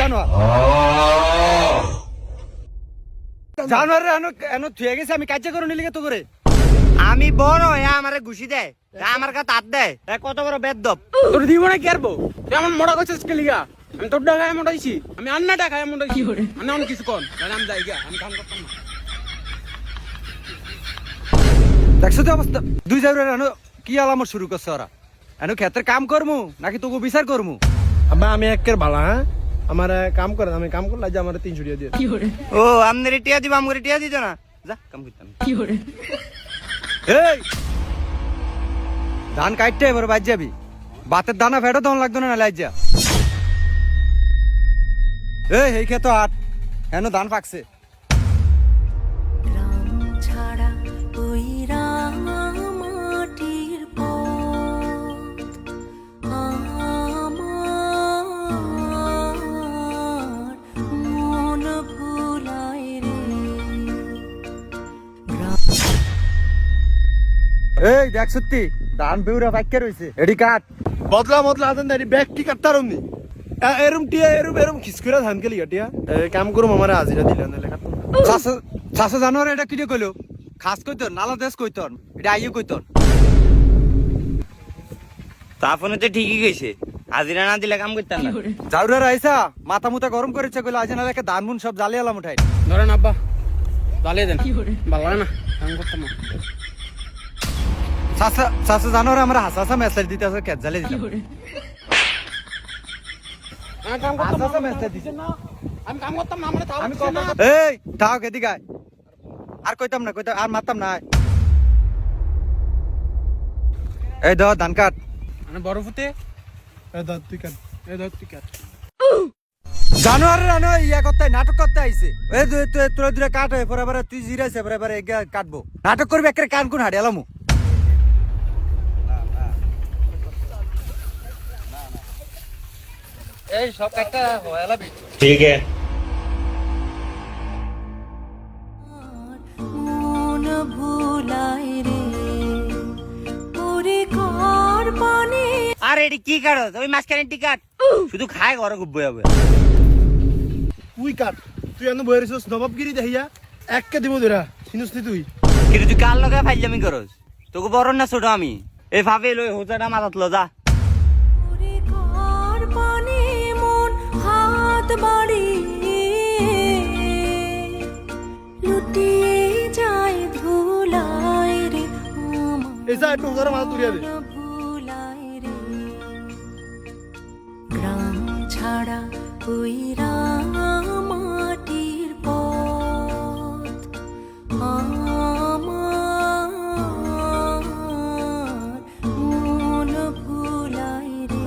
জানোয়ার জানোয়ার এনো থুয়ে গেছে আমি কাজ করে নিলিগে তো করে আমি বড় আমারে ঘুষি দেয় আমার কাছে হাত দেয় কত বড় বেদব তোর দিব না কি আরবো তুই আমার মোটা করছিস কে লিগা আমি তোর টাকায় মোটাইছি আমি আন্না টাকায় মোটাইছি আমি অনেক কিছু কর তাহলে আমি যাই গা আমি কাম করতাম না দেখছো তো অবস্থা দুই জায়গায় এনো কি আলামত শুরু করছে ওরা এনো ক্ষেতের কাম করমু নাকি তোকে বিচার করমু আব্বা আমি একের ভালা হ্যাঁ আমার কাম করেন আমি কাম করলে আমার 300 টাকা দিয়ে ও আমনের টিয়া দিব আমরে টিয়া দিত না যা কাম করতাম এই ধান কাটতে এবার বাজ যাবি বাতের দানা ফেটো তখন লাগতো না লাইজা এই খেতো আট হেন ধান পাকছে ছাড়া ওই মাটির মন ভুলায় রে এই দেখ সত্যি ধান বেউরা পাইকে রইছে এডি কাট বদলা আছেন না ব্যাগ কি কাটতারম নি এরম টিয়া এরম খিসকুরা ধান কে লিগা টিয়া কাম করুম আমার হাজিরা দিলেন নালে কাটতাম চাষা জানোয়ার এটা কি কইলো খাস কইতন নালা দেশ কইতন এটা আইয়ে কইতন তাফনে তো ঠিকই কইছে হাজিরা না দিলে কাম করতাম না জাউরা রাইসা মাথা মুতা গরম করেছে কইলো আজ নালে একটা ধান মুন সব জ্বালিয়ে আলাম উঠাই ধরেন আব্বা জ্বালিয়ে দেন ভালো লাগে না কাম করতাম না চাষা জানোয়ার আমার হাসা মেসেজ দিতে আছে খেত জ্বালিয়ে দিতাম কাম করতাম হাসা মেসেজ দিছে না আমি কাম করতাম না আমরা তাও আমি দিছে না এই তাও কেদি গায় আর কইতাম আর মারতাম না এই ধর ধান কাট মানে বড় ফুতে তুই কাট তুই কাট জানোয়ার রানো ইয়া করতে নাটক করতে আইছে এই তোরা দূরে কাট হয়ে পরে তুই জিরাইছে পরে কাটবো নাটক করবি একটা কান কোন হাড়ি আলামু এই সব একটা হলাবি ঠিক আছে মন ভুলায় রে ওরে কার পানে আর এডি কি কাটো ওই মাঝখানে টিকাট শুধু খায় ঘরে খুব বয়া বয়া তুই কাট তুই এনে বইরে ছিস নবাবগিরি দেখিয়া এককে দিব ধরা চিনিস নি তুই কিন্তু তুই কার লগে ফাইলামি করস তোকে বড় না ছোট আমি এই ভাবে লই হোজাটা মাথাত ল যা ওরে কার পানে মন হাত বাড়িয়ে লুটিয়ে যায় ধুলায় রে এসা একটু ধরে মাথা তুলিয়া দে ভুলায় রে গ্রাম ছাড়া ওই মাটির পথ আমার মন ভুলায় রে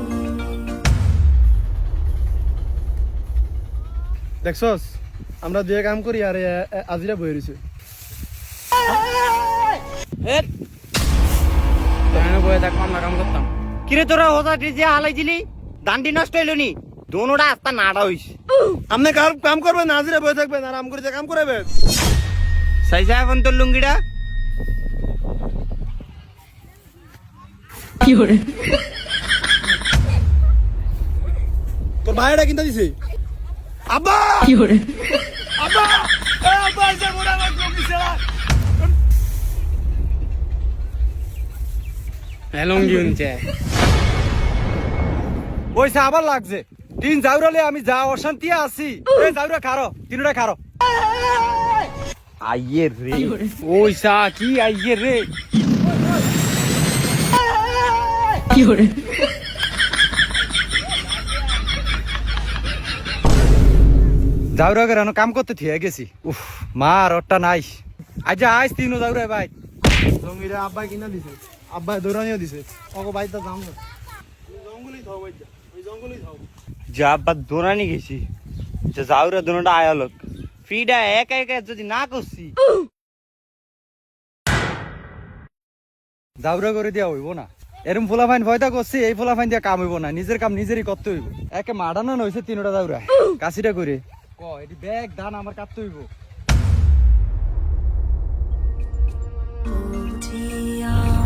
দেখছস আমরা দুয়ে কাম করি আর আজিরা বই রইছে এখানে বয়ে থাকবো আমরা কাম করতাম কিরে তোরা হোজা যে হালাই দিলি দান্ডি নষ্ট হইলো নি দোনোটা আস্তা নাড়া হইছে আপনি কাম করবেন না আজিরা বই থাকবেন আরাম করে কাম করাবেন সাইজা এখন তোর লুঙ্গিটা তোর ভাইটা কিনতে দিছে আব্বা আব্বা আব্বা এসে মোরা আমার কমিছে লঙ্গি উনছে ওইসে আবার লাগছে তিন জাউরালে আমি যা অশান্তি আছি এই জাউরা খারো তিনটা খারো আইয়ে রে ওই সা কি আইয়ে রে জাউরা করে কাম করতে থিয়ে গেছি উফ মা রটটা নাই আজ আইস তিনও জাউরা ভাই জঙ্গিরা আব্বা কিনা দিছে আব্বা দৌড়ানিও দিছে ওকে বাইতে যাম না জঙ্গলই থাও বাইতে ওই জঙ্গলই থাও যা বাদ দোরানি গেছি জাউরা দোনোটা আয়ালক ফিডা একা একা যদি না করছি জাউরা করে দিয়া হইব না এরম ফুলা ফাইন ভয়টা করছি এই ফুলা ফাইন দিয়া কাম হইব না নিজের কাম নিজেরই করতে হইব একে মাডানো হইছে তিনটা জাউরা কাশিটা করে এটি ব্যাগ ধান আমার কাটতে হইব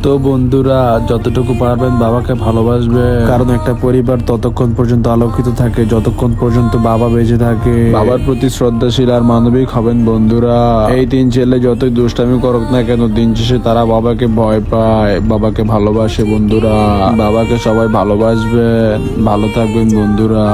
তো বন্ধুরা যতটুকু পারবেন বাবাকে ভালোবাসবেন, কারণ একটা পরিবার ততক্ষণ পর্যন্ত আলোকিত থাকে যতক্ষণ পর্যন্ত বাবা বেঁচে থাকে। বাবার প্রতি শ্রদ্ধাশীল আর মানবিক হবেন বন্ধুরা। এই তিন ছেলে যতই দুষ্টামি করুক না কেন, দিন শেষে তারা বাবাকে ভয় পায়, বাবাকে ভালোবাসে বন্ধুরা। বাবাকে সবাই ভালোবাসবেন, ভালো থাকবেন বন্ধুরা।